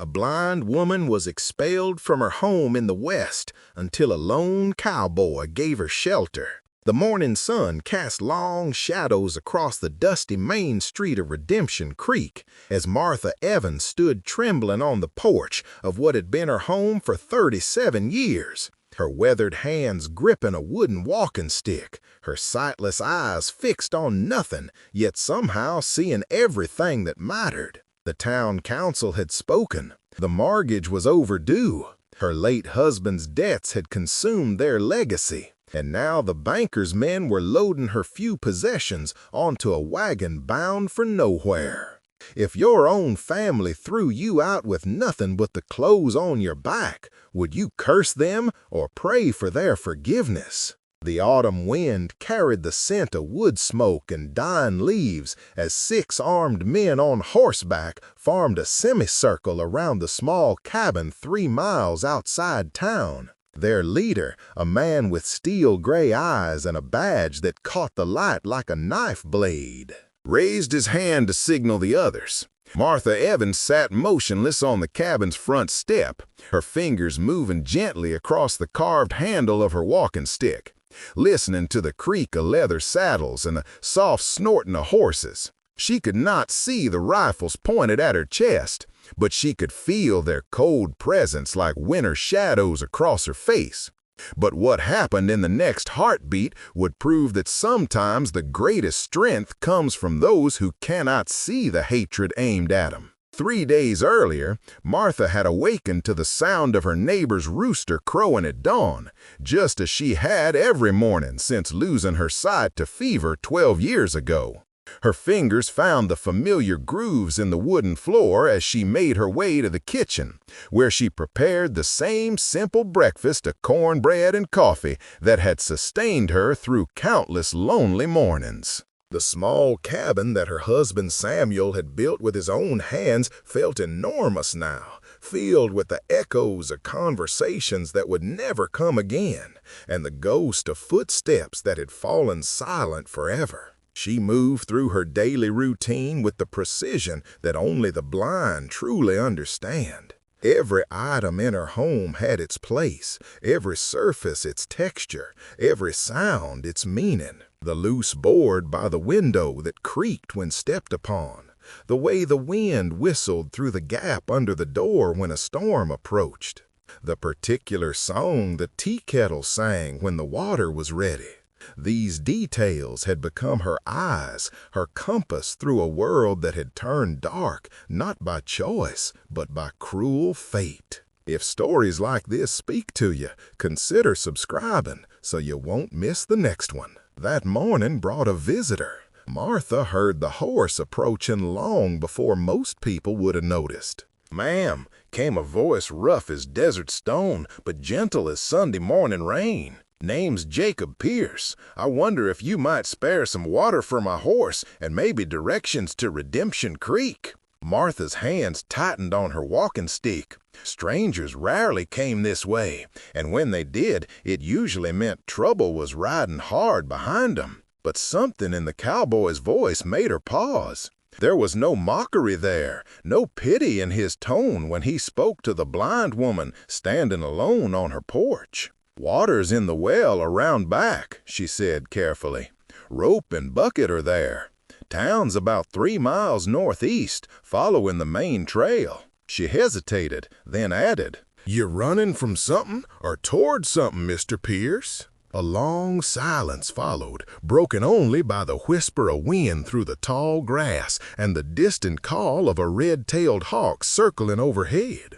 a blind woman was expelled from her home in the West until a lone cowboy gave her shelter. The morning sun cast long shadows across the dusty main street of Redemption Creek as Martha Evans stood trembling on the porch of what had been her home for 37 years. Her weathered hands gripping a wooden walking stick, her sightless eyes fixed on nothing, yet somehow seeing everything that mattered. The town council had spoken. The mortgage was overdue. Her late husband's debts had consumed their legacy, and now the banker's men were loading her few possessions onto a wagon bound for nowhere. If your own family threw you out with nothing but the clothes on your back, would you curse them or pray for their forgiveness? The autumn wind carried the scent of wood smoke and dying leaves as 6 armed men on horseback formed a semicircle around the small cabin 3 miles outside town. Their leader, a man with steel-gray eyes and a badge that caught the light like a knife blade, raised his hand to signal the others. Martha Evans sat motionless on the cabin's front step, her fingers moving gently across the carved handle of her walking stick, listening to the creak of leather saddles and the soft snorting of horses. She could not see the rifles pointed at her chest, but she could feel their cold presence like winter shadows across her face. But what happened in the next heartbeat would prove that sometimes the greatest strength comes from those who cannot see the hatred aimed at them. 3 days earlier, Martha had awakened to the sound of her neighbor's rooster crowing at dawn, just as she had every morning since losing her sight to fever 12 years ago. Her fingers found the familiar grooves in the wooden floor as she made her way to the kitchen, where she prepared the same simple breakfast of cornbread and coffee that had sustained her through countless lonely mornings. The small cabin that her husband Samuel had built with his own hands felt enormous now, filled with the echoes of conversations that would never come again, and the ghost of footsteps that had fallen silent forever. She moved through her daily routine with the precision that only the blind truly understand. Every item in her home had its place, every surface its texture, every sound its meaning. The loose board by the window that creaked when stepped upon, the way the wind whistled through the gap under the door when a storm approached, the particular song the tea kettle sang when the water was ready. These details had become her eyes, her compass through a world that had turned dark, not by choice, but by cruel fate. If stories like this speak to you, consider subscribing so you won't miss the next one. That morning brought a visitor. Martha heard the horse approaching long before most people would have noticed. "Ma'am," came a voice rough as desert stone, but gentle as Sunday morning rain. "Name's Jacob Pierce. I wonder if you might spare some water for my horse and maybe directions to Redemption Creek." Martha's hands tightened on her walking stick. Strangers rarely came this way, and when they did, it usually meant trouble was riding hard behind them. But something in the cowboy's voice made her pause. There was no mockery there, no pity in his tone when he spoke to the blind woman standing alone on her porch. "Water's in the well around back," she said carefully. "Rope and bucket are there. Town's about 3 miles northeast, following the main trail." She hesitated, then added, "You running from something or toward something, Mr. Pierce?" A long silence followed, broken only by the whisper of wind through the tall grass and the distant call of a red-tailed hawk circling overhead.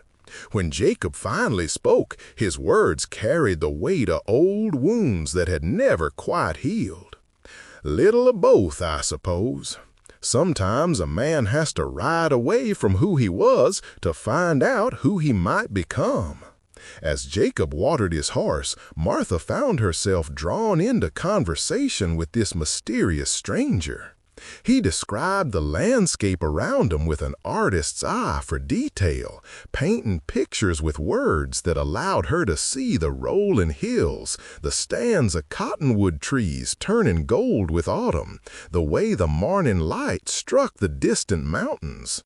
When Jacob finally spoke, his words carried the weight of old wounds that had never quite healed. "Little of both, I suppose. Sometimes a man has to ride away from who he was to find out who he might become." As Jacob watered his horse, Martha found herself drawn into conversation with this mysterious stranger. He described the landscape around him with an artist's eye for detail, painting pictures with words that allowed her to see the rolling hills, the stands of cottonwood trees turning gold with autumn, the way the morning light struck the distant mountains.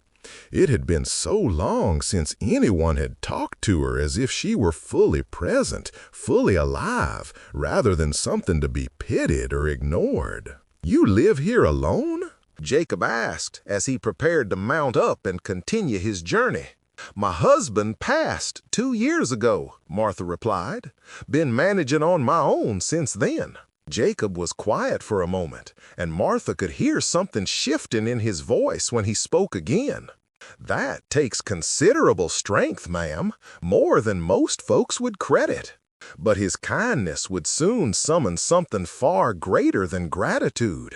It had been so long since anyone had talked to her as if she were fully present, fully alive, rather than something to be pitied or ignored. "You live here alone?" Jacob asked as he prepared to mount up and continue his journey. "My husband passed 2 years ago," Martha replied. "Been managing on my own since then." Jacob was quiet for a moment, and Martha could hear something shifting in his voice when he spoke again. "That takes considerable strength, ma'am, more than most folks would credit." But his kindness would soon summon something far greater than gratitude.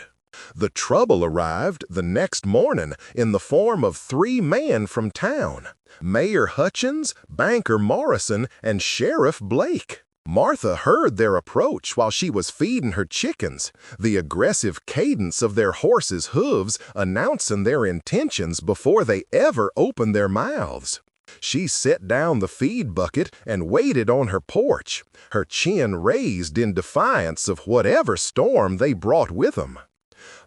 The trouble arrived the next morning in the form of 3 men from town: Mayor Hutchins, Banker Morrison, and Sheriff Blake. Martha heard their approach while she was feeding her chickens, the aggressive cadence of their horses' hooves announcing their intentions before they ever opened their mouths. She set down the feed bucket and waited on her porch, her chin raised in defiance of whatever storm they brought with them.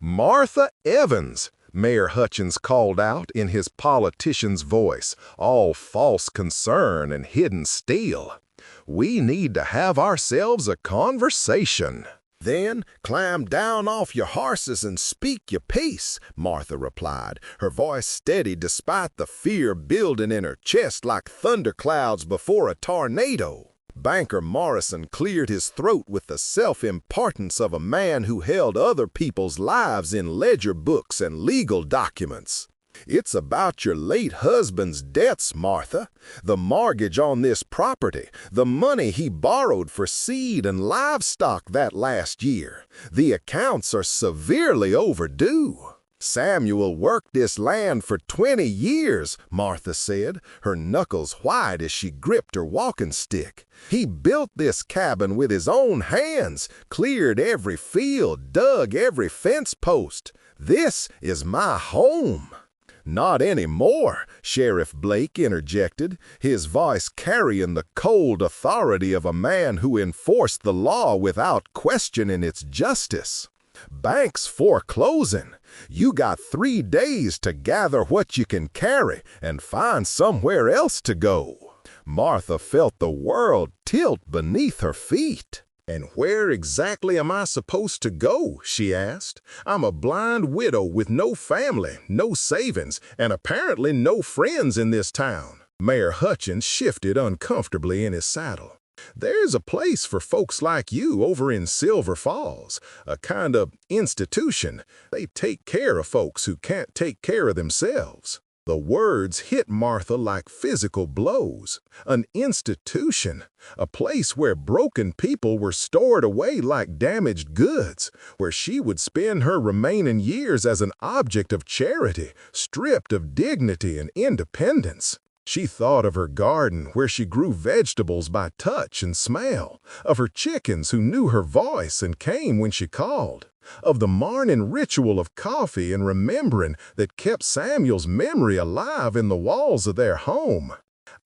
"Martha Evans," Mayor Hutchins called out in his politician's voice, all false concern and hidden steel. "We need to have ourselves a conversation." "Then climb down off your horses and speak your piece," Martha replied, her voice steady despite the fear building in her chest like thunderclouds before a tornado. Banker Morrison cleared his throat with the self-importance of a man who held other people's lives in ledger books and legal documents. "It's about your late husband's debts, Martha. The mortgage on this property, the money he borrowed for seed and livestock that last year. The accounts are severely overdue." "Samuel worked this land for 20 years, Martha said, her knuckles white as she gripped her walking stick. "He built this cabin with his own hands, cleared every field, dug every fence post. This is my home." "Not anymore," Sheriff Blake interjected, his voice carrying the cold authority of a man who enforced the law without questioning its justice. "Bank's foreclosing. You got 3 days to gather what you can carry and find somewhere else to go." Martha felt the world tilt beneath her feet. "And where exactly am I supposed to go?" she asked. "I'm a blind widow with no family, no savings, and apparently no friends in this town." Mayor Hutchins shifted uncomfortably in his saddle. "There's a place for folks like you over in Silver Falls, a kind of institution. They take care of folks who can't take care of themselves." The words hit Martha like physical blows. An institution, a place where broken people were stored away like damaged goods, where she would spend her remaining years as an object of charity, stripped of dignity and independence. She thought of her garden where she grew vegetables by touch and smell, of her chickens who knew her voice and came when she called, of the morning ritual of coffee and remembering that kept Samuel's memory alive in the walls of their home.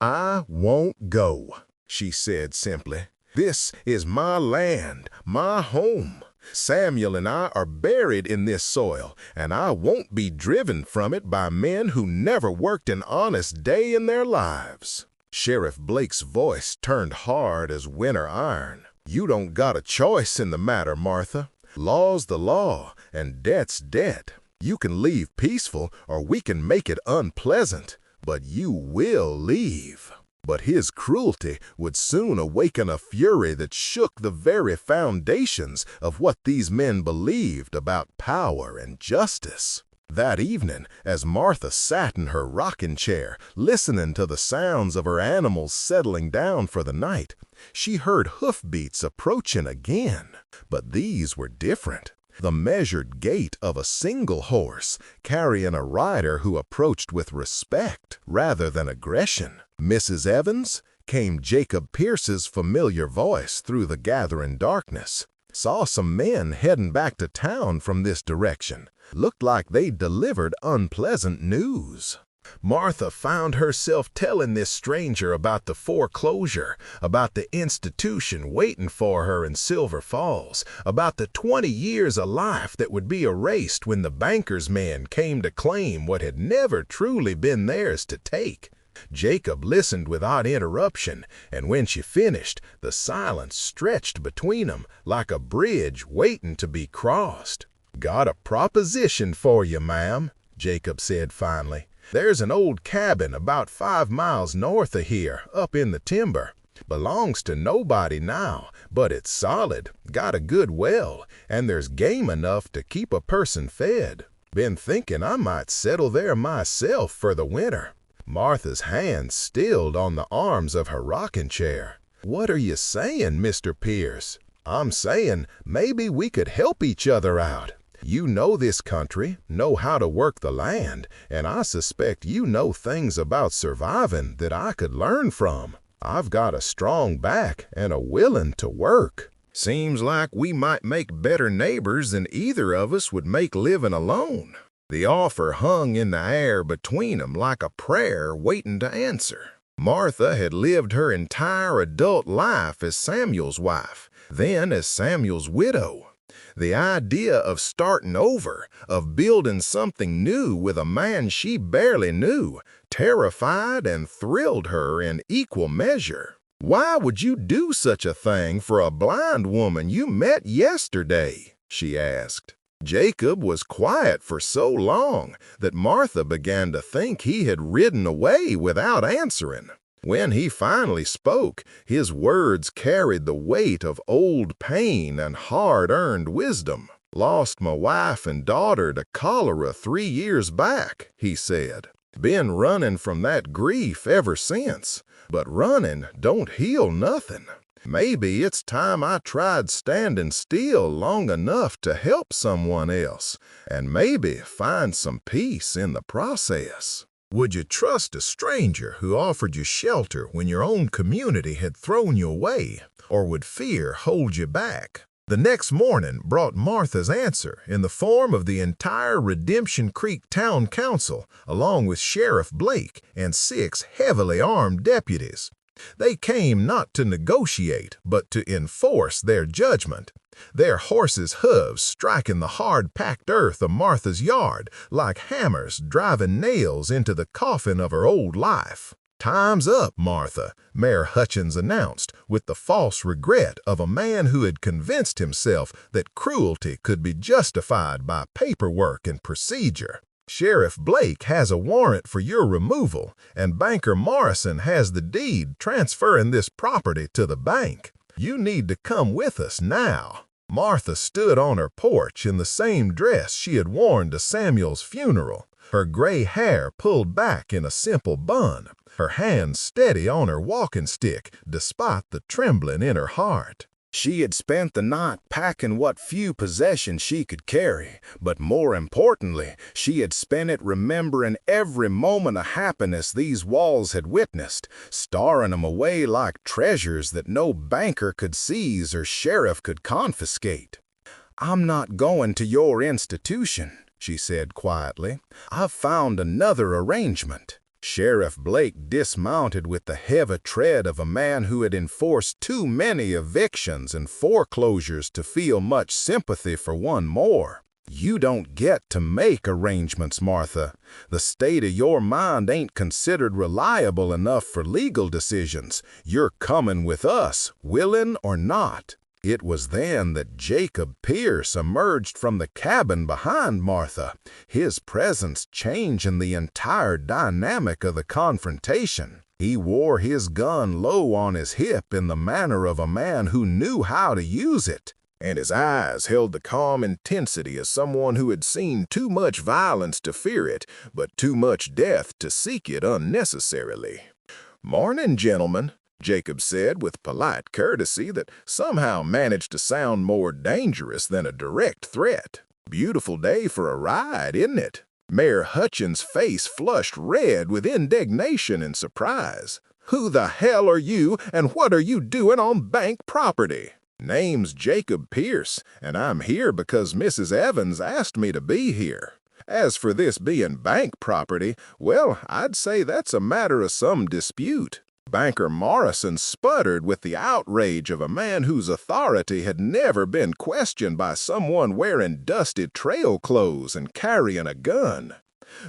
"I won't go," she said simply. "This is my land, my home. Samuel and I are buried in this soil, and I won't be driven from it by men who never worked an honest day in their lives." Sheriff Blake's voice turned hard as winter iron. "You don't got a choice in the matter, Martha. Law's the law, and debt's debt. You can leave peaceful, or we can make it unpleasant, but you will leave." But his cruelty would soon awaken a fury that shook the very foundations of what these men believed about power and justice. That evening, as Martha sat in her rocking chair, listening to the sounds of her animals settling down for the night, she heard hoofbeats approaching again. But these were different. The measured gait of a single horse, carrying a rider who approached with respect rather than aggression. "Mrs. Evans," came Jacob Pierce's familiar voice through the gathering darkness. "Saw some men heading back to town from this direction. Looked like they delivered unpleasant news." Martha found herself telling this stranger about the foreclosure, about the institution waiting for her in Silver Falls, about the 20 years of life that would be erased when the banker's men came to claim what had never truly been theirs to take. Jacob listened without interruption, and when she finished, the silence stretched between them like a bridge waiting to be crossed. "Got a proposition for you, ma'am," Jacob said finally. "There's an old cabin about 5 miles north of here, up in the timber. Belongs to nobody now, but it's solid, got a good well, and there's game enough to keep a person fed. Been thinking I might settle there myself for the winter." Martha's hands stilled on the arms of her rocking chair. "What are you saying, Mr. Pierce?" "I'm saying maybe we could help each other out. You know this country, know how to work the land, and I suspect you know things about surviving that I could learn from. I've got a strong back and a willing to work. Seems like we might make better neighbors than either of us would make living alone." The offer hung in the air between 'em like a prayer waiting to answer. Martha had lived her entire adult life as Samuel's wife, then as Samuel's widow. The idea of starting over, of building something new with a man she barely knew, terrified and thrilled her in equal measure. "Why would you do such a thing for a blind woman you met yesterday?" she asked. Jacob was quiet for so long that Martha began to think he had ridden away without answering. When he finally spoke, his words carried the weight of old pain and hard-earned wisdom. "Lost my wife and daughter to cholera 3 years back," he said. "Been running from that grief ever since, but running don't heal nothing. Maybe it's time I tried standing still long enough to help someone else, and maybe find some peace in the process." Would you trust a stranger who offered you shelter when your own community had thrown you away, or would fear hold you back? The next morning brought Martha's answer in the form of the entire Redemption Creek Town Council, along with Sheriff Blake and 6 heavily armed deputies. They came not to negotiate, but to enforce their judgment, their horses' hooves striking the hard-packed earth of Martha's yard like hammers driving nails into the coffin of her old life. "Time's up, Martha," Mayor Hutchins announced, with the false regret of a man who had convinced himself that cruelty could be justified by paperwork and procedure. "Sheriff Blake has a warrant for your removal, and Banker Morrison has the deed transferring this property to the bank. You need to come with us now." Martha stood on her porch in the same dress she had worn to Samuel's funeral, her gray hair pulled back in a simple bun, her hands steady on her walking stick despite the trembling in her heart. She had spent the night packing what few possessions she could carry, but more importantly, she had spent it remembering every moment of happiness these walls had witnessed, storing them away like treasures that no banker could seize or sheriff could confiscate. "I'm not going to your institution," she said quietly. "I've found another arrangement." Sheriff Blake dismounted with the heavy tread of a man who had enforced too many evictions and foreclosures to feel much sympathy for one more. "You don't get to make arrangements, Martha. The state of your mind ain't considered reliable enough for legal decisions. You're coming with us, willing or not." It was then that Jacob Pierce emerged from the cabin behind Martha, his presence changing the entire dynamic of the confrontation. He wore his gun low on his hip in the manner of a man who knew how to use it, and his eyes held the calm intensity of someone who had seen too much violence to fear it, but too much death to seek it unnecessarily. "Morning, gentlemen," Jacob said with polite courtesy that somehow managed to sound more dangerous than a direct threat. "Beautiful day for a ride, isn't it?" Mayor Hutchins' face flushed red with indignation and surprise. "Who the hell are you, and what are you doing on bank property?" "Name's Jacob Pierce, and I'm here because Mrs. Evans asked me to be here." As for this being bank property, well, I'd say that's a matter of some dispute. Banker Morrison sputtered with the outrage of a man whose authority had never been questioned by someone wearing dusty trail clothes and carrying a gun.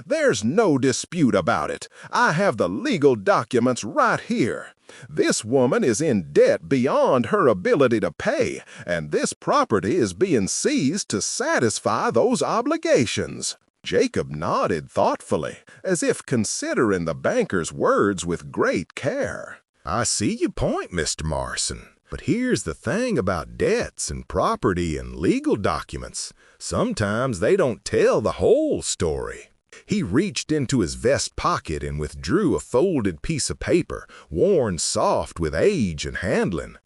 There's no dispute about it. I have the legal documents right here. This woman is in debt beyond her ability to pay, and this property is being seized to satisfy those obligations. Jacob nodded thoughtfully, as if considering the banker's words with great care. I see your point, Mr. Morrison. But here's the thing about debts and property and legal documents. Sometimes they don't tell the whole story. He reached into his vest pocket and withdrew a folded piece of paper, worn soft with age and handling.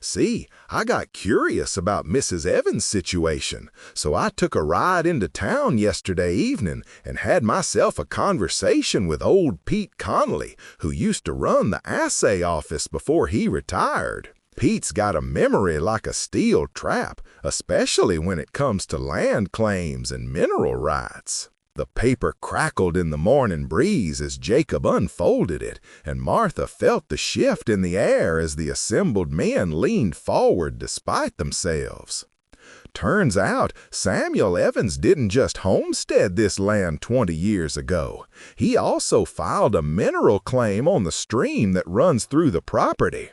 See, I got curious about Mrs. Evans' situation, so I took a ride into town yesterday evening and had myself a conversation with old Pete Connolly, who used to run the assay office before he retired. Pete's got a memory like a steel trap, especially when it comes to land claims and mineral rights. The paper crackled in the morning breeze as Jacob unfolded it, and Martha felt the shift in the air as the assembled men leaned forward despite themselves. Turns out Samuel Evans didn't just homestead this land 20 years ago. He also filed a mineral claim on the stream that runs through the property.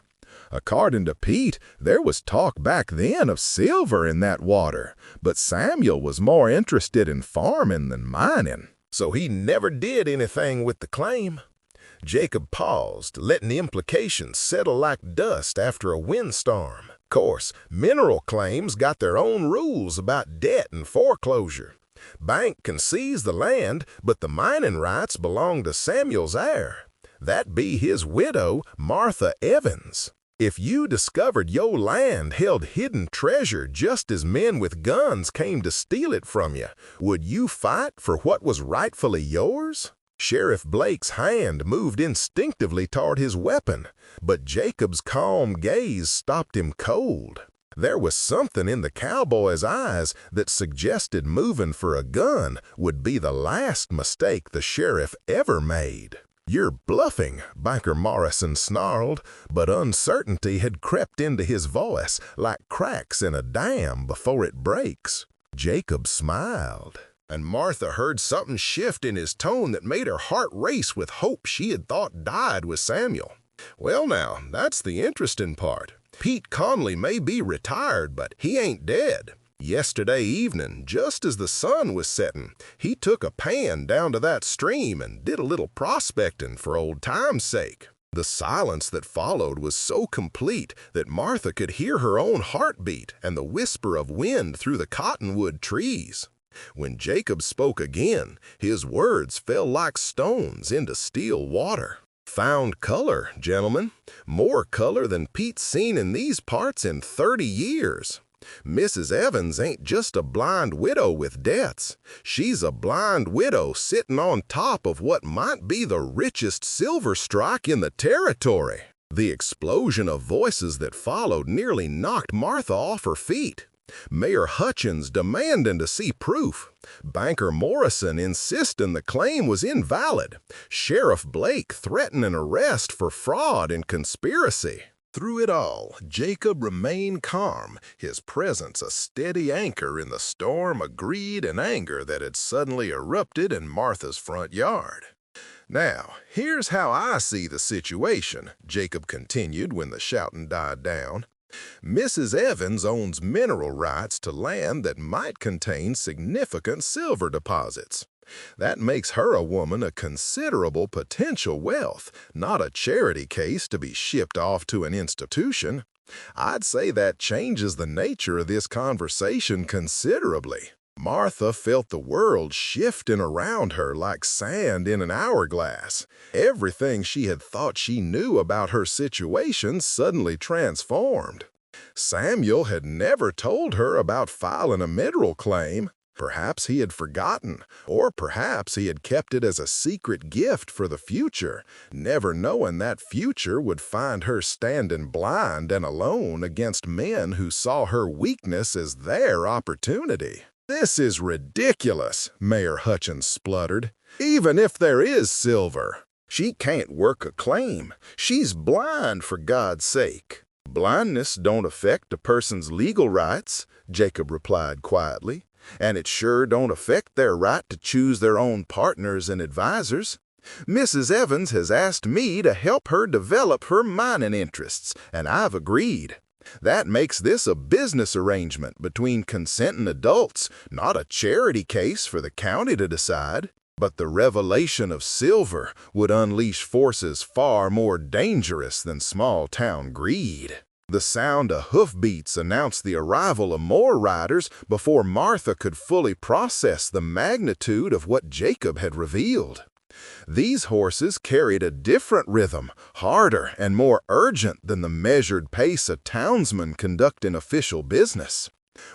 According to Pete, there was talk back then of silver in that water, but Samuel was more interested in farming than mining. So he never did anything with the claim. Jacob paused, letting the implications settle like dust after a windstorm. Of course, mineral claims got their own rules about debt and foreclosure. Bank can seize the land, but the mining rights belong to Samuel's heir. That be his widow, Martha Evans. If you discovered your land held hidden treasure just as men with guns came to steal it from you, would you fight for what was rightfully yours? Sheriff Blake's hand moved instinctively toward his weapon, but Jacob's calm gaze stopped him cold. There was something in the cowboy's eyes that suggested moving for a gun would be the last mistake the sheriff ever made. You're bluffing, Banker Morrison snarled, but uncertainty had crept into his voice like cracks in a dam before it breaks. Jacob smiled, and Martha heard something shift in his tone that made her heart race with hope she had thought died with Samuel. Well now, that's the interesting part. Pete Conley may be retired, but he ain't dead. Yesterday evening, just as the sun was setting, he took a pan down to that stream and did a little prospecting for old time's sake. The silence that followed was so complete that Martha could hear her own heartbeat and the whisper of wind through the cottonwood trees. When Jacob spoke again, his words fell like stones into still water. Found color, gentlemen. More color than Pete's seen in these parts in 30 years. Mrs. Evans ain't just a blind widow with debts. She's a blind widow sitting on top of what might be the richest silver strike in the territory. The explosion of voices that followed nearly knocked Martha off her feet. Mayor Hutchins demanding to see proof. Banker Morrison insisting the claim was invalid. Sheriff Blake threatening arrest for fraud and conspiracy. Through it all, Jacob remained calm, his presence a steady anchor in the storm of greed and anger that had suddenly erupted in Martha's front yard. Now, here's how I see the situation, Jacob continued when the shouting died down. Mrs. Evans owns mineral rights to land that might contain significant silver deposits. That makes her a woman of considerable potential wealth, not a charity case to be shipped off to an institution. I'd say that changes the nature of this conversation considerably. Martha felt the world shifting around her like sand in an hourglass. Everything she had thought she knew about her situation suddenly transformed. Samuel had never told her about filing a mineral claim. Perhaps he had forgotten, or perhaps he had kept it as a secret gift for the future, never knowing that future would find her standing blind and alone against men who saw her weakness as their opportunity. "This is ridiculous," Mayor Hutchins spluttered. "Even if there is silver, she can't work a claim. She's blind, for God's sake." "Blindness don't affect a person's legal rights," Jacob replied quietly, "and it sure don't affect their right to choose their own partners and advisors. Mrs. Evans has asked me to help her develop her mining interests, and I've agreed. That makes this a business arrangement between consenting adults, not a charity case for the county to decide. But the revelation of silver would unleash forces far more dangerous than small-town greed." The sound of hoofbeats announced the arrival of more riders before Martha could fully process the magnitude of what Jacob had revealed. These horses carried a different rhythm, harder and more urgent than the measured pace of townsmen conducting official business.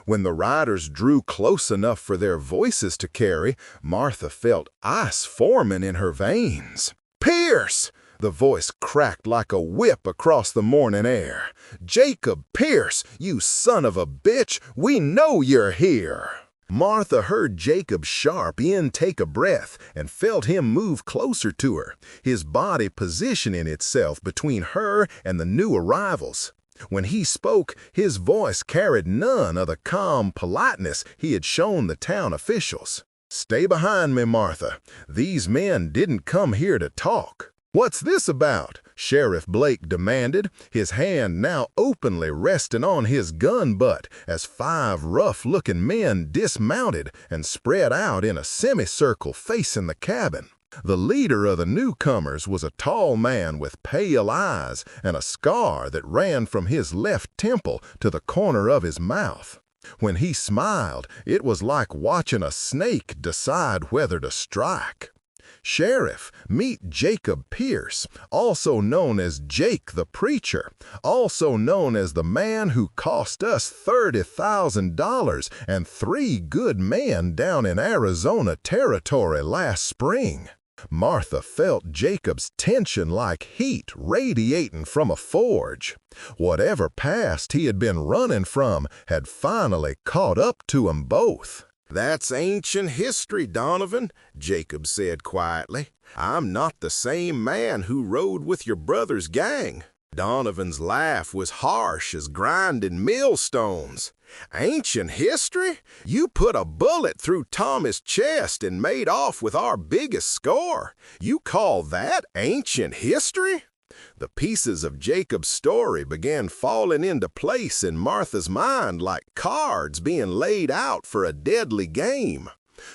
When the riders drew close enough for their voices to carry, Martha felt ice forming in her veins. "Pierce!" The voice cracked like a whip across the morning air. "Jacob Pierce, you son of a bitch, we know you're here!" Martha heard Jacob's sharp intake of breath and felt him move closer to her, his body positioning itself between her and the new arrivals. When he spoke, his voice carried none of the calm politeness he had shown the town officials. "Stay behind me, Martha. These men didn't come here to talk." "What's this about?" Sheriff Blake demanded, his hand now openly resting on his gun butt as 5 rough-looking men dismounted and spread out in a semicircle facing the cabin. The leader of the newcomers was a tall man with pale eyes and a scar that ran from his left temple to the corner of his mouth. When he smiled, it was like watching a snake decide whether to strike. "Sheriff, meet Jacob Pierce, also known as Jake the Preacher, also known as the man who cost us $30,000 and 3 good men down in Arizona Territory last spring." Martha felt Jacob's tension like heat radiating from a forge. Whatever past he had been running from had finally caught up to them both. "That's ancient history, Donovan," Jacob said quietly. "I'm not the same man who rode with your brother's gang." Donovan's laugh was harsh as grinding millstones. "Ancient history? You put a bullet through Tommy's chest and made off with our biggest score. You call that ancient history?" The pieces of Jacob's story began falling into place in Martha's mind like cards being laid out for a deadly game.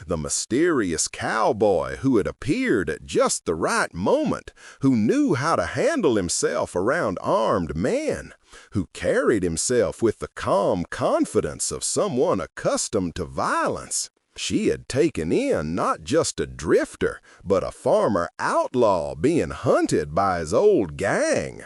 The mysterious cowboy who had appeared at just the right moment, who knew how to handle himself around armed men, who carried himself with the calm confidence of someone accustomed to violence. She had taken in not just a drifter, but a farmer outlaw being hunted by his old gang.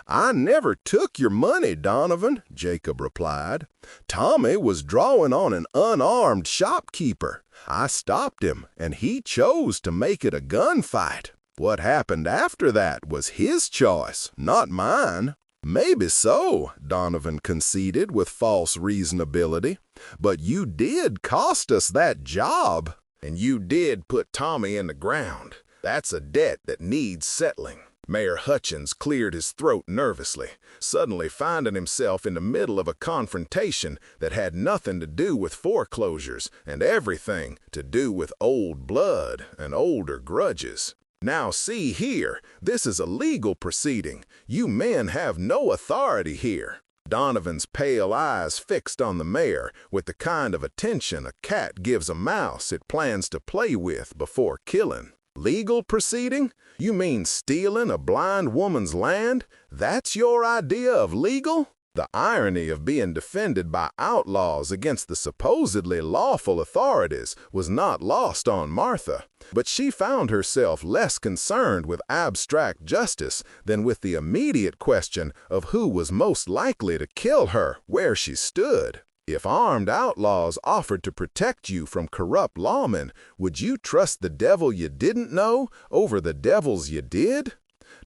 "I never took your money, Donovan," Jacob replied. "Tommy was drawing on an unarmed shopkeeper. I stopped him, and he chose to make it a gunfight. What happened after that was his choice, not mine." "Maybe so," Donovan conceded with false reasonability. "But you did cost us that job, and you did put Tommy in the ground. That's a debt that needs settling." Mayor Hutchins cleared his throat nervously, suddenly finding himself in the middle of a confrontation that had nothing to do with foreclosures and everything to do with old blood and older grudges. "Now see here, this is a legal proceeding. You men have no authority here." Donovan's pale eyes fixed on the mayor with the kind of attention a cat gives a mouse it plans to play with before killing. "Legal proceeding? You mean stealing a blind woman's land? That's your idea of legal?" The irony of being defended by outlaws against the supposedly lawful authorities was not lost on Martha, but she found herself less concerned with abstract justice than with the immediate question of who was most likely to kill her where she stood. If armed outlaws offered to protect you from corrupt lawmen, would you trust the devil you didn't know over the devils you did?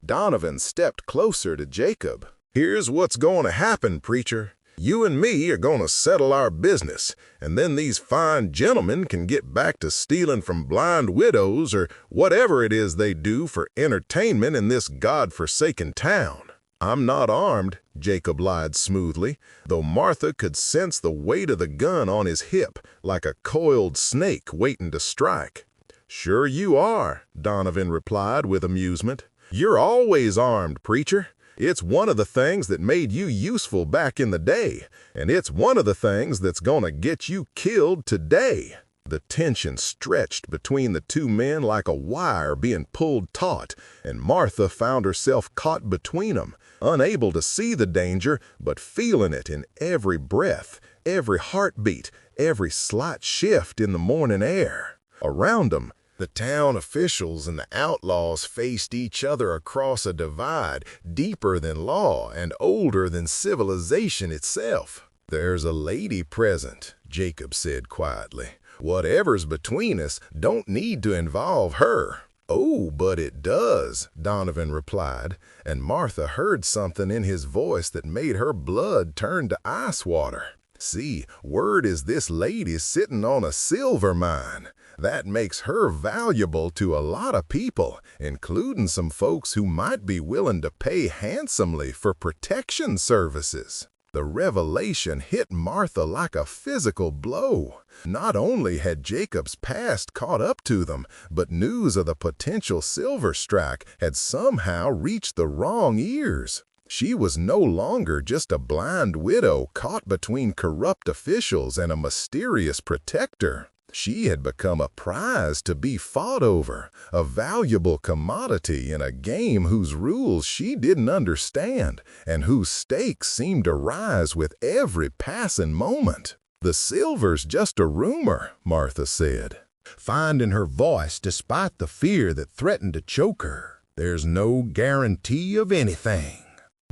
Donovan stepped closer to Jacob. "Here's what's going to happen, preacher. You and me are going to settle our business, and then these fine gentlemen can get back to stealing from blind widows or whatever it is they do for entertainment in this God-forsaken town. I'm not armed, Jacob lied smoothly, though Martha could sense the weight of the gun on his hip like a coiled snake waiting to strike. Sure you are, Donovan replied with amusement. You're always armed, preacher. It's one of the things that made you useful back in the day, and it's one of the things that's gonna get you killed today. The tension stretched between the two men like a wire being pulled taut, and Martha found herself caught between them, unable to see the danger, but feeling it in every breath, every heartbeat, every slight shift in the morning air. Around them, the town officials and the outlaws faced each other across a divide deeper than law and older than civilization itself. There's a lady present, Jacob said quietly. Whatever's between us don't need to involve her. Oh, but it does, Donovan replied, and Martha heard something in his voice that made her blood turn to ice water. See, word is this lady's sitting on a silver mine. That makes her valuable to a lot of people, including some folks who might be willing to pay handsomely for protection services. The revelation hit Martha like a physical blow. Not only had Jacob's past caught up to them, but news of the potential silver strike had somehow reached the wrong ears. She was no longer just a blind widow caught between corrupt officials and a mysterious protector. She had become a prize to be fought over, a valuable commodity in a game whose rules she didn't understand and whose stakes seemed to rise with every passing moment. The silver's just a rumor, Martha said, finding her voice despite the fear that threatened to choke her. There's no guarantee of anything.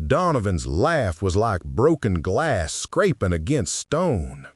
Donovan's laugh was like broken glass scraping against stone.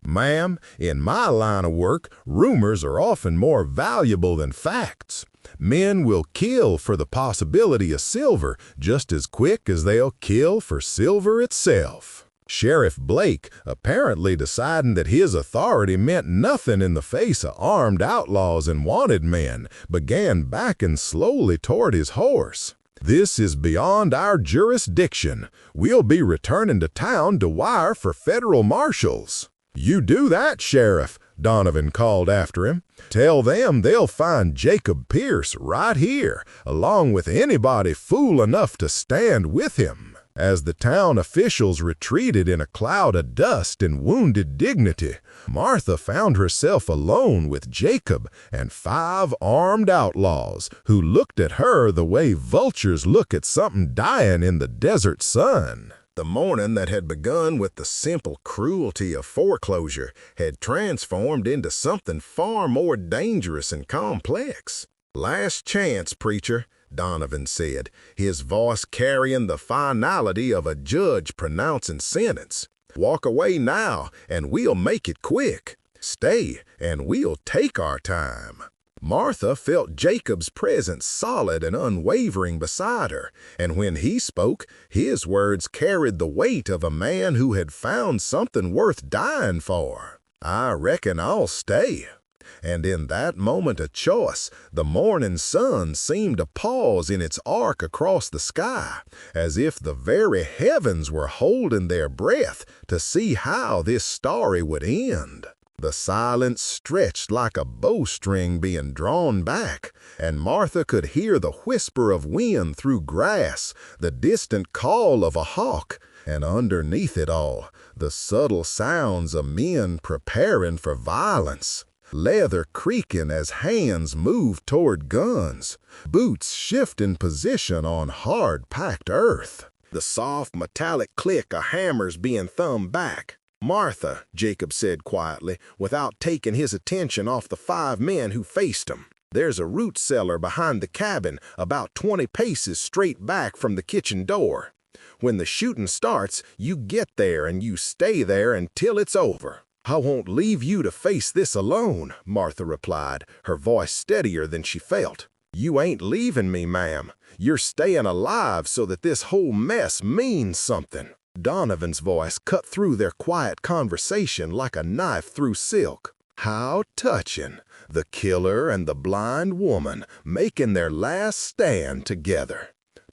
Ma'am, in my line of work, rumors are often more valuable than facts. Men will kill for the possibility of silver just as quick as they'll kill for silver itself. Sheriff Blake, apparently deciding that his authority meant nothing in the face of armed outlaws and wanted men, began backing slowly toward his horse. This is beyond our jurisdiction. We'll be returning to town to wire for federal marshals. You do that, Sheriff, Donovan called after him. Tell them they'll find Jacob Pierce right here, along with anybody fool enough to stand with him. As the town officials retreated in a cloud of dust and wounded dignity, Martha found herself alone with Jacob and 5 armed outlaws who looked at her the way vultures look at something dying in the desert sun. The morning that had begun with the simple cruelty of foreclosure had transformed into something far more dangerous and complex. "Last chance, preacher," Donovan said, his voice carrying the finality of a judge pronouncing sentence. "Walk away now, and we'll make it quick. Stay, and we'll take our time." Martha felt Jacob's presence solid and unwavering beside her, and when he spoke, his words carried the weight of a man who had found something worth dying for. "I reckon I'll stay." And in that moment of choice, the morning sun seemed to pause in its arc across the sky, as if the very heavens were holding their breath to see how this story would end. The silence stretched like a bowstring being drawn back, and Martha could hear the whisper of wind through grass, the distant call of a hawk, and underneath it all, the subtle sounds of men preparing for violence. Leather creaking as hands moved toward guns, boots shifting position on hard-packed earth. The soft metallic click of hammers being thumbed back. "Martha," Jacob said quietly, without taking his attention off the 5 men who faced him. "There's a root cellar behind the cabin, about 20 paces straight back from the kitchen door. When the shooting starts, you get there and you stay there until it's over." "I won't leave you to face this alone," Martha replied, her voice steadier than she felt. "You ain't leaving me, ma'am. You're staying alive so that this whole mess means something." Donovan's voice cut through their quiet conversation like a knife through silk. How touching! The killer and the blind woman making their last stand together.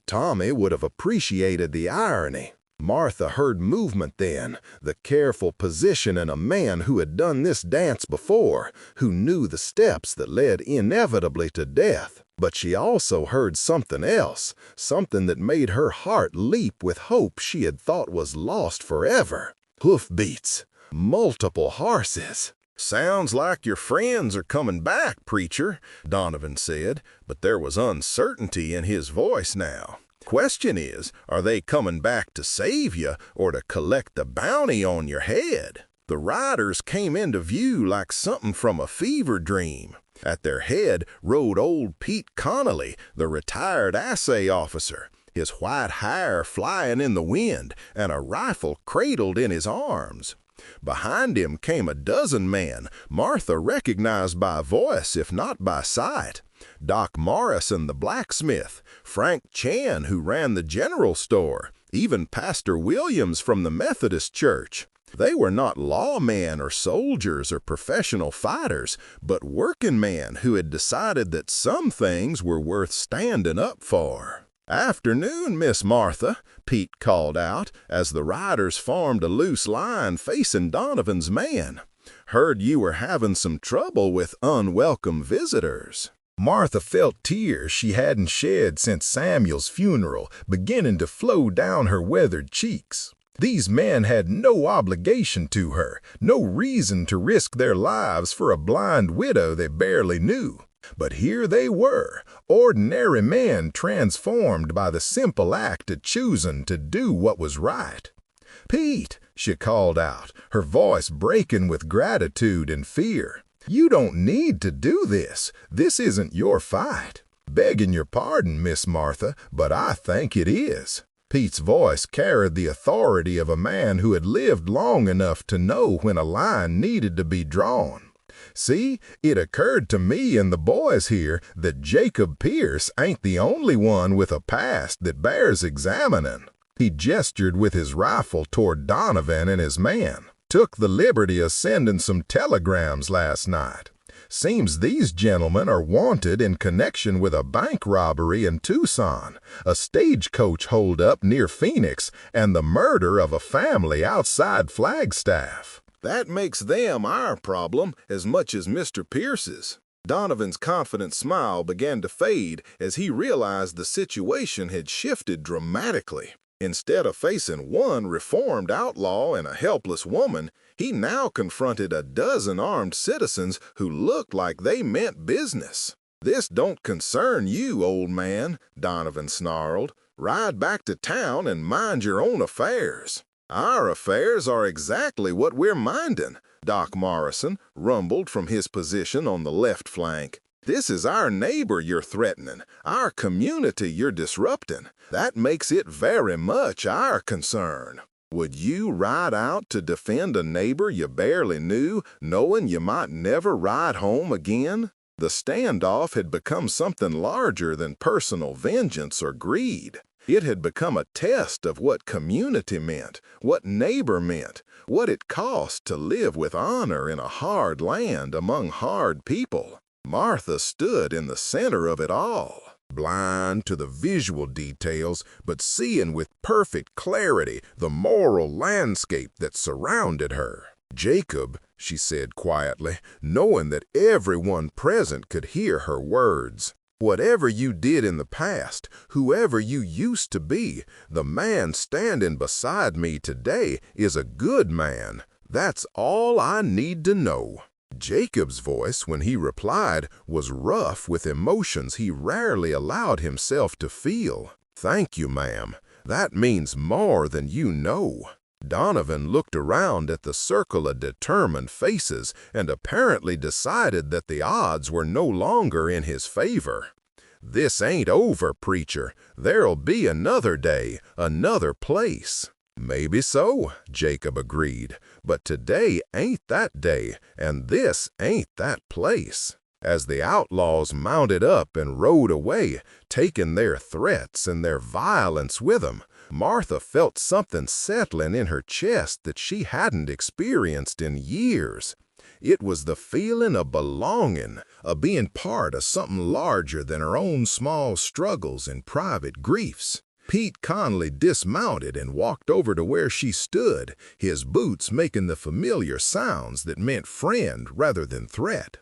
Tommy would have appreciated the irony. Martha heard movement then, the careful position in a man who had done this dance before, who knew the steps that led inevitably to death. But she also heard something else, something that made her heart leap with hope she had thought was lost forever. Hoofbeats. Multiple horses. "Sounds like your friends are coming back, preacher," Donovan said, but there was uncertainty in his voice now. "Question is, are they coming back to save you or to collect the bounty on your head?" The riders came into view like something from a fever dream. At their head rode old Pete Connolly, the retired assay officer, his white hair flying in the wind and a rifle cradled in his arms. Behind him came a dozen men Martha recognized by voice if not by sight. Doc Morrison the blacksmith, Frank Chan who ran the general store, even Pastor Williams from the Methodist Church. They were not lawmen or soldiers or professional fighters, but working men who had decided that some things were worth standing up for. "Afternoon, Miss Martha," Pete called out as the riders formed a loose line facing Donovan's man. "Heard you were having some trouble with unwelcome visitors." Martha felt tears she hadn't shed since Samuel's funeral beginning to flow down her weathered cheeks. These men had no obligation to her, no reason to risk their lives for a blind widow they barely knew. But here they were, ordinary men transformed by the simple act of choosing to do what was right. "Pete," she called out, her voice breaking with gratitude and fear. "You don't need to do this. This isn't your fight." "Begging your pardon, Miss Martha, but I think it is." Pete's voice carried the authority of a man who had lived long enough to know when a line needed to be drawn. "See, it occurred to me and the boys here that Jacob Pierce ain't the only one with a past that bears examining." He gestured with his rifle toward Donovan and his man. "Took the liberty of sending some telegrams last night. Seems these gentlemen are wanted in connection with a bank robbery in Tucson, a stagecoach holdup near Phoenix, and the murder of a family outside Flagstaff." "That makes them our problem as much as Mr. Pierce's." Donovan's confident smile began to fade as he realized the situation had shifted dramatically. Instead of facing one reformed outlaw and a helpless woman, he now confronted a dozen armed citizens who looked like they meant business. "This don't concern you, old man," Donovan snarled. "Ride back to town and mind your own affairs." "Our affairs are exactly what we're minding," Doc Morrison rumbled from his position on the left flank. "This is our neighbor you're threatening, our community you're disrupting. That makes it very much our concern. Would you ride out to defend a neighbor you barely knew, knowing you might never ride home again?" The standoff had become something larger than personal vengeance or greed. It had become a test of what community meant, what neighbor meant, what it cost to live with honor in a hard land among hard people. Martha stood in the center of it all, blind to the visual details, but seeing with perfect clarity the moral landscape that surrounded her. "Jacob," she said quietly, knowing that everyone present could hear her words, "whatever you did in the past, whoever you used to be, the man standing beside me today is a good man. That's all I need to know." Jacob's voice, when he replied, was rough with emotions he rarely allowed himself to feel. "Thank you, ma'am. That means more than you know." Donovan looked around at the circle of determined faces and apparently decided that the odds were no longer in his favor. "This ain't over, preacher. There'll be another day, another place." "Maybe so," Jacob agreed, "but today ain't that day, and this ain't that place." As the outlaws mounted up and rode away, taking their threats and their violence with them, Martha felt something settling in her chest that she hadn't experienced in years. It was the feeling of belonging, of being part of something larger than her own small struggles and private griefs. Pete Conley dismounted and walked over to where she stood, his boots making the familiar sounds that meant friend rather than threat.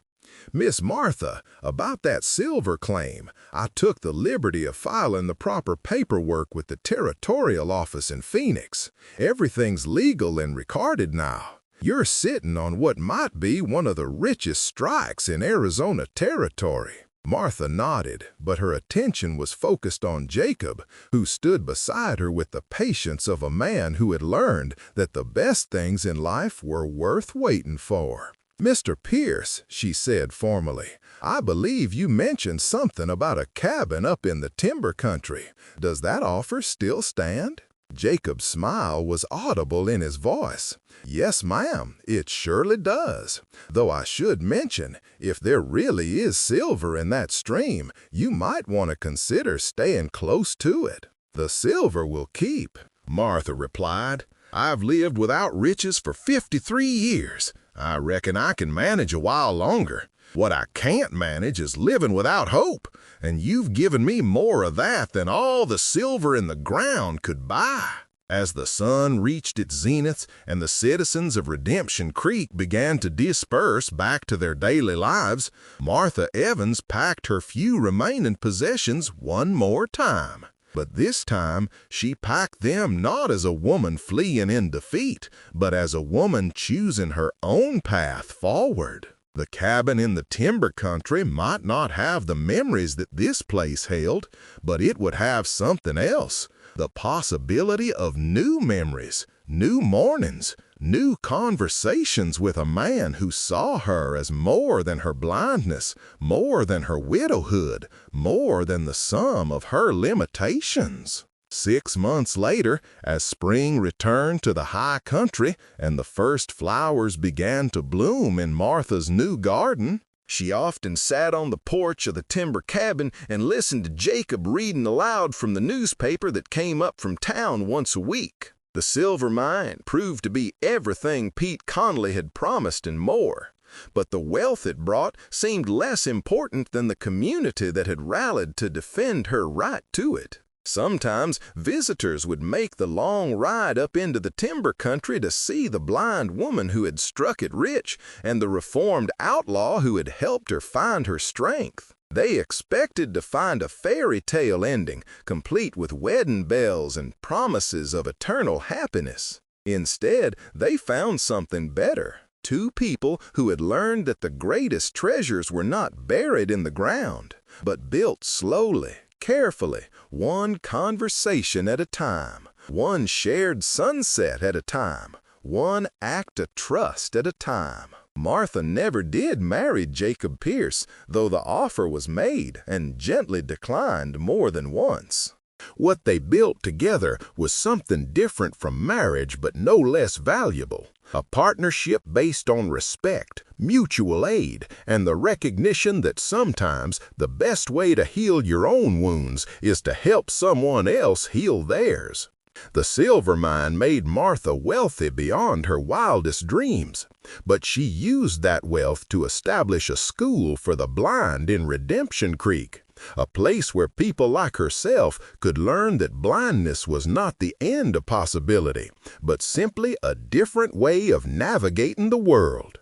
"Miss Martha, about that silver claim, I took the liberty of filing the proper paperwork with the territorial office in Phoenix. Everything's legal and recorded now. You're sitting on what might be one of the richest strikes in Arizona territory." Martha nodded, but her attention was focused on Jacob, who stood beside her with the patience of a man who had learned that the best things in life were worth waiting for. "Mr. Pierce," she said formally, "I believe you mentioned something about a cabin up in the timber country. Does that offer still stand?" Jacob's smile was audible in his voice. "Yes, ma'am, it surely does. Though I should mention, if there really is silver in that stream, you might want to consider staying close to it." "The silver will keep," Martha replied. "I've lived without riches for 53 years. I reckon I can manage a while longer. What I can't manage is living without hope, and you've given me more of that than all the silver in the ground could buy." As the sun reached its zenith and the citizens of Redemption Creek began to disperse back to their daily lives, Martha Evans packed her few remaining possessions one more time. But this time, she packed them not as a woman fleeing in defeat, but as a woman choosing her own path forward. The cabin in the timber country might not have the memories that this place held, but it would have something else, the possibility of new memories, new mornings, new conversations with a man who saw her as more than her blindness, more than her widowhood, more than the sum of her limitations. 6 months later, as spring returned to the high country and the first flowers began to bloom in Martha's new garden, she often sat on the porch of the timber cabin and listened to Jacob reading aloud from the newspaper that came up from town once a week. The silver mine proved to be everything Pete Conley had promised and more. But the wealth it brought seemed less important than the community that had rallied to defend her right to it. Sometimes visitors would make the long ride up into the timber country to see the blind woman who had struck it rich and the reformed outlaw who had helped her find her strength. They expected to find a fairy tale ending, complete with wedding bells and promises of eternal happiness. Instead, they found something better. 2 people who had learned that the greatest treasures were not buried in the ground, but built slowly, carefully, one conversation at a time, one shared sunset at a time, one act of trust at a time. Martha never did marry Jacob Pierce, though the offer was made and gently declined more than once. What they built together was something different from marriage, but no less valuable. A partnership based on respect, mutual aid, and the recognition that sometimes the best way to heal your own wounds is to help someone else heal theirs. The silver mine made Martha wealthy beyond her wildest dreams, but she used that wealth to establish a school for the blind in Redemption Creek, a place where people like herself could learn that blindness was not the end of possibility, but simply a different way of navigating the world.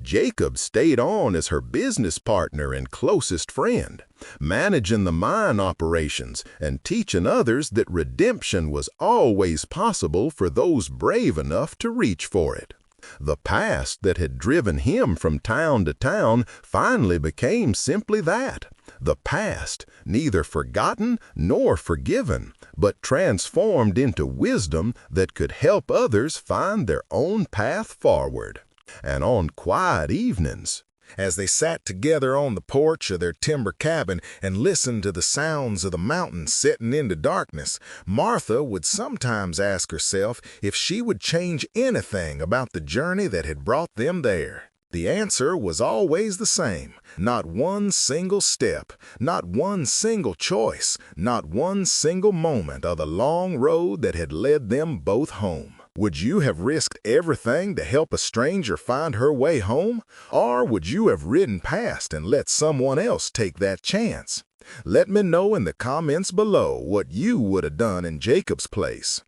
Jacob stayed on as her business partner and closest friend, managing the mine operations and teaching others that redemption was always possible for those brave enough to reach for it. The past that had driven him from town to town finally became simply that, the past, neither forgotten nor forgiven, but transformed into wisdom that could help others find their own path forward. And on quiet evenings, as they sat together on the porch of their timber cabin and listened to the sounds of the mountains setting into darkness, Martha would sometimes ask herself if she would change anything about the journey that had brought them there. The answer was always the same. Not one single step, not one single choice, not one single moment of the long road that had led them both home. Would you have risked everything to help a stranger find her way home? Or would you have ridden past and let someone else take that chance? Let me know in the comments below what you would have done in Jacob's place.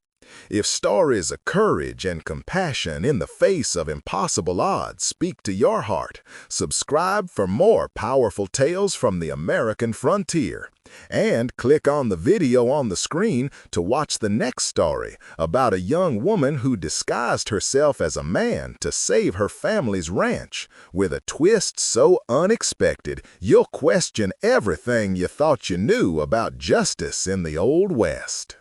If stories of courage and compassion in the face of impossible odds speak to your heart, subscribe for more powerful tales from the American frontier. And click on the video on the screen to watch the next story about a young woman who disguised herself as a man to save her family's ranch, with a twist so unexpected you'll question everything you thought you knew about justice in the Old West.